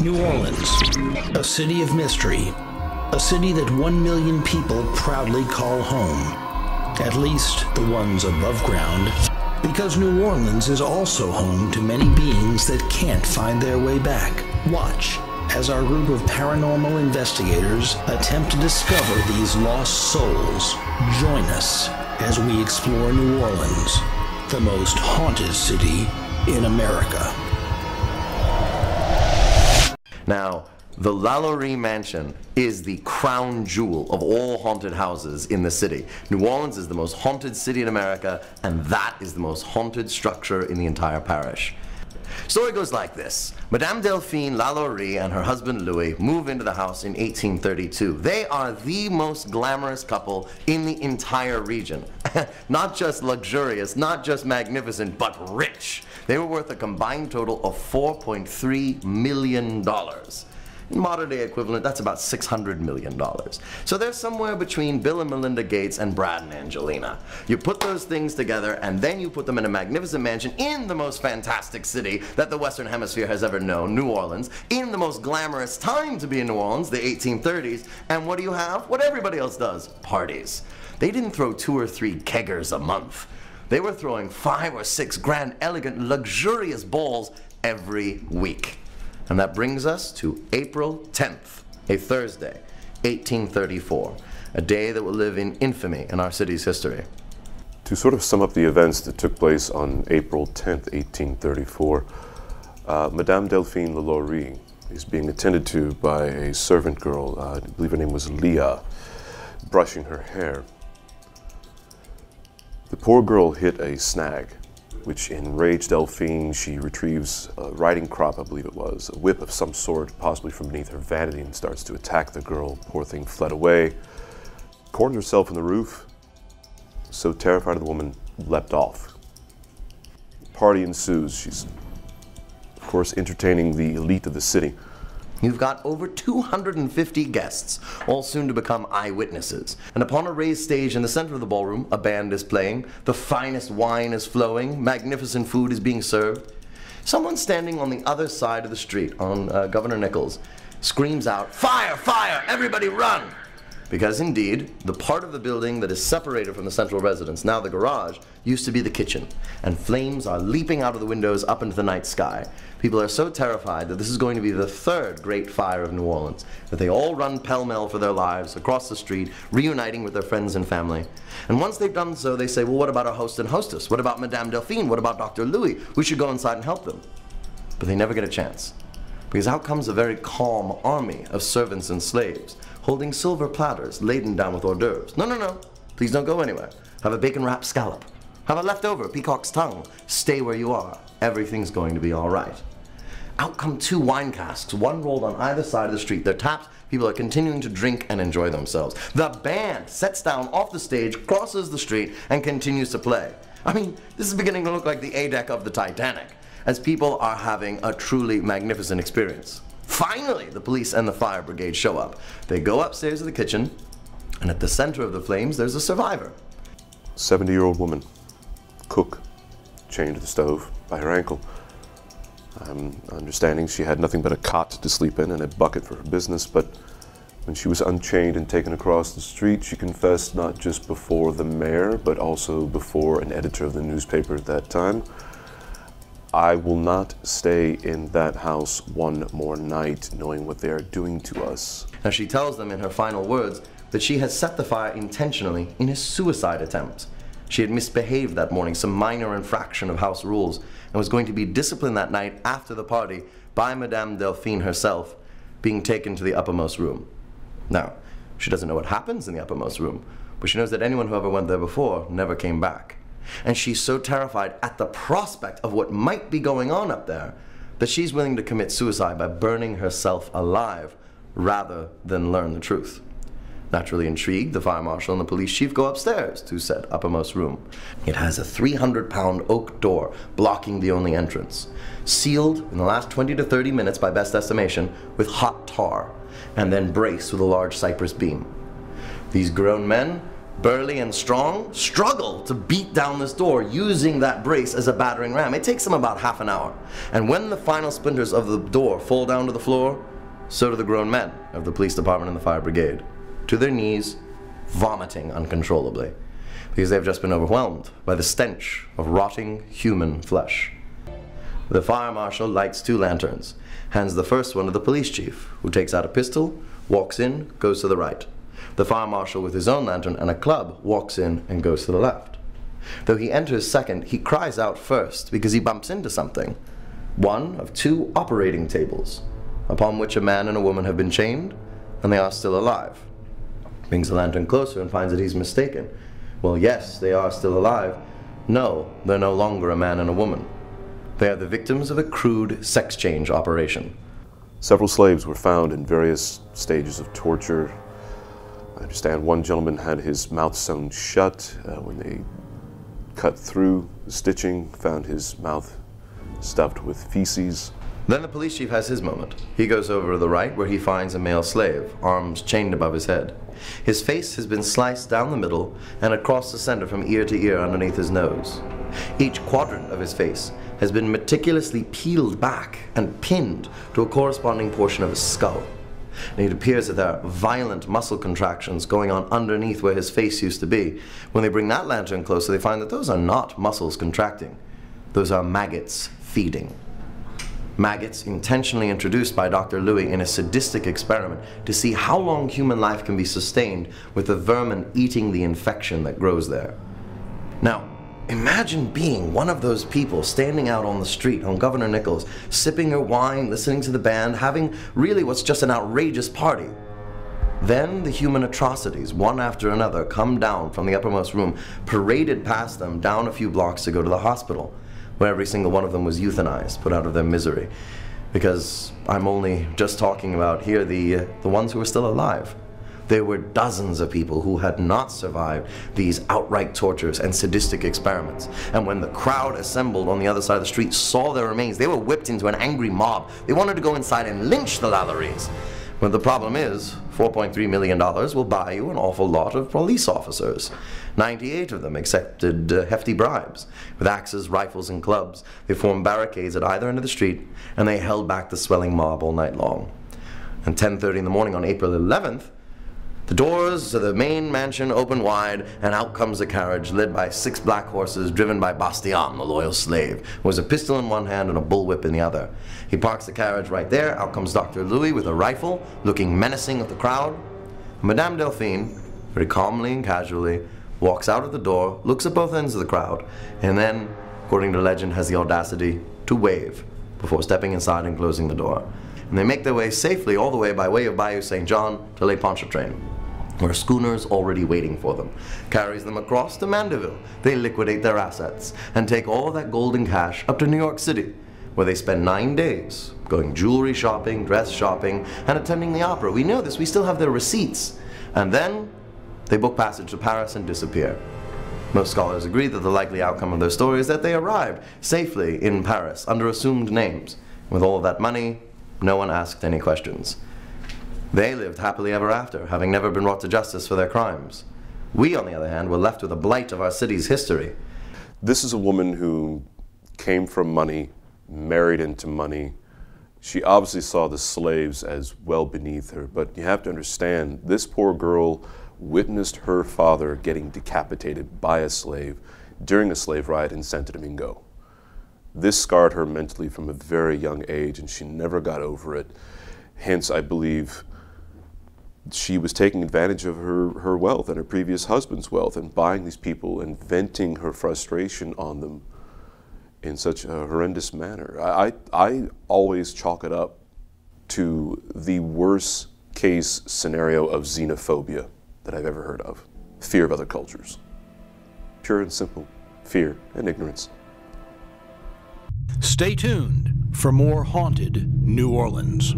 New Orleans, a city of mystery, a city that 1 million people proudly call home, at least the ones above ground, because New Orleans is also home to many beings that can't find their way back. Watch as our group of paranormal investigators attempt to discover these lost souls. Join us as we explore New Orleans, the most haunted city in America. Now, the LaLaurie Mansion is the crown jewel of all haunted houses in the city. New Orleans is the most haunted city in America, and that is the most haunted structure in the entire parish. Story goes like this. Madame Delphine LaLaurie and her husband Louis move into the house in 1832. They are the most glamorous couple in the entire region. Not just luxurious, not just magnificent, but rich. They were worth a combined total of $4.3 million. In modern day equivalent, that's about $600 million. So they're somewhere between Bill and Melinda Gates and Brad and Angelina. You put those things together and then you put them in a magnificent mansion in the most fantastic city that the Western Hemisphere has ever known, New Orleans, in the most glamorous time to be in New Orleans, the 1830s, and what do you have? What everybody else does, parties. They didn't throw 2 or 3 keggers a month. They were throwing 5 or 6 grand, elegant, luxurious balls every week. And that brings us to April 10th, a Thursday, 1834, a day that will live in infamy in our city's history. To sort of sum up the events that took place on April 10th, 1834, Madame Delphine LaLaurie is being attended to by a servant girl, I believe her name was Leah, brushing her hair. The poor girl hit a snag, which enraged Delphine. She retrieves a riding crop, I believe it was, a whip of some sort, possibly from beneath her vanity, and starts to attack the girl. Poor thing fled away, cornered herself in the roof, so terrified the woman leapt off. Party ensues. She's, of course, entertaining the elite of the city. You've got over 250 guests, all soon to become eyewitnesses. And upon a raised stage in the center of the ballroom, a band is playing, the finest wine is flowing, magnificent food is being served. Someone standing on the other side of the street, on Governor Nichols, screams out, "Fire! Fire! Everybody run!" Because indeed, the part of the building that is separated from the central residence, now the garage, used to be the kitchen, and flames are leaping out of the windows up into the night sky. People are so terrified that this is going to be the 3rd great fire of New Orleans, that they all run pell-mell for their lives across the street, reuniting with their friends and family. And once they've done so, they say, well, what about our host and hostess? What about Madame Delphine? What about Dr. Louis? We should go inside and help them. But they never get a chance, because out comes a very calm army of servants and slaves, holding silver platters laden down with hors d'oeuvres. No, no, no, please don't go anywhere. Have a bacon-wrapped scallop. Have a leftover peacock's tongue. Stay where you are. Everything's going to be all right. Out come 2 wine casks, one rolled on either side of the street. They're tapped. People are continuing to drink and enjoy themselves. The band sets down off the stage, crosses the street, and continues to play. I mean, this is beginning to look like the A-deck of the Titanic, as people are having a truly magnificent experience. Finally, the police and the fire brigade show up. They go upstairs to the kitchen, and at the center of the flames, there's a survivor. 70-year-old woman, cook, chained to the stove by her ankle. I'm understanding she had nothing but a cot to sleep in and a bucket for her business, but when she was unchained and taken across the street, she confessed not just before the mayor, but also before an editor of the newspaper at that time, "I will not stay in that house one more night, knowing what they are doing to us." Now she tells them in her final words that she had set the fire intentionally in a suicide attempt. She had misbehaved that morning, some minor infraction of house rules, and was going to be disciplined that night after the party by Madame Delphine herself, being taken to the uppermost room. Now, she doesn't know what happens in the uppermost room, but she knows that anyone who ever went there before never came back. And she's so terrified at the prospect of what might be going on up there that she's willing to commit suicide by burning herself alive rather than learn the truth. Naturally intrigued, the fire marshal and the police chief go upstairs to said uppermost room. It has a 300-pound oak door blocking the only entrance, sealed in the last 20 to 30 minutes by best estimation with hot tar, and then braced with a large cypress beam. These grown men burly and strong, struggle to beat down this door using that brace as a battering ram. It takes them about half an hour. And when the final splinters of the door fall down to the floor, so do the grown men of the police department and the fire brigade, to their knees, vomiting uncontrollably, because they've just been overwhelmed by the stench of rotting human flesh. The fire marshal lights 2 lanterns, hands the first one to the police chief, who takes out a pistol, walks in, goes to the right. The fire marshal with his own lantern and a club walks in and goes to the left. Though he enters second, he cries out first because he bumps into something. One of 2 operating tables, upon which a man and a woman have been chained, and they are still alive. Brings the lantern closer and finds that he's mistaken. Well, yes, they are still alive. No, they're no longer a man and a woman. They are the victims of a crude sex change operation. Several slaves were found in various stages of torture. I understand one gentleman had his mouth sewn shut. When they cut through the stitching, found his mouth stuffed with feces. Then the police chief has his moment. He goes over to the right where he finds a male slave, arms chained above his head. His face has been sliced down the middle and across the center from ear to ear underneath his nose. Each quadrant of his face has been meticulously peeled back and pinned to a corresponding portion of his skull. And it appears that there are violent muscle contractions going on underneath where his face used to be. When they bring that lantern closer, they find that those are not muscles contracting. Those are maggots feeding. Maggots intentionally introduced by Dr. Louis in a sadistic experiment to see how long human life can be sustained with the vermin eating the infection that grows there. Now, imagine being one of those people standing out on the street on Governor Nichols, sipping your wine, listening to the band, having really what's just an outrageous party. Then the human atrocities, one after another, come down from the uppermost room, paraded past them down a few blocks to go to the hospital, where every single one of them was euthanized, put out of their misery. Because I'm only just talking about here the ones who are still alive. There were dozens of people who had not survived these outright tortures and sadistic experiments. And when the crowd assembled on the other side of the street saw their remains, they were whipped into an angry mob. They wanted to go inside and lynch the LaLauries. But the problem is, $4.3 million will buy you an awful lot of police officers. 98 of them accepted hefty bribes. With axes, rifles, and clubs, they formed barricades at either end of the street, and they held back the swelling mob all night long. At 10:30 in the morning on April 11th, the doors of the main mansion open wide, and out comes a carriage led by 6 black horses driven by Bastian, the loyal slave, who has a pistol in one hand and a bullwhip in the other. He parks the carriage right there. Out comes Dr. Louis with a rifle, looking menacing at the crowd. Madame Delphine, very calmly and casually, walks out of the door, looks at both ends of the crowd, and then, according to legend, has the audacity to wave before stepping inside and closing the door. And they make their way safely all the way by way of Bayou St. John to Lake Pontchartrain, where a schooner's already waiting for them, carries them across to Mandeville. They liquidate their assets and take all that gold and cash up to New York City, where they spend 9 days going jewelry shopping, dress shopping, and attending the opera. We know this, we still have their receipts. And then they book passage to Paris and disappear. Most scholars agree that the likely outcome of their story is that they arrived safely in Paris under assumed names. With all of that money, no one asked any questions. They lived happily ever after, having never been brought to justice for their crimes. We, on the other hand, were left with a blight of our city's history. This is a woman who came from money, married into money. She obviously saw the slaves as well beneath her, but you have to understand, this poor girl witnessed her father getting decapitated by a slave during a slave ride in Santo Domingo. This scarred her mentally from a very young age, and she never got over it. Hence, I believe she was taking advantage of her wealth and her previous husband's wealth and buying these people and venting her frustration on them in such a horrendous manner. I always chalk it up to the worst case scenario of xenophobia that I've ever heard of. Fear of other cultures. Pure and simple fear and ignorance. Stay tuned for more haunted New Orleans.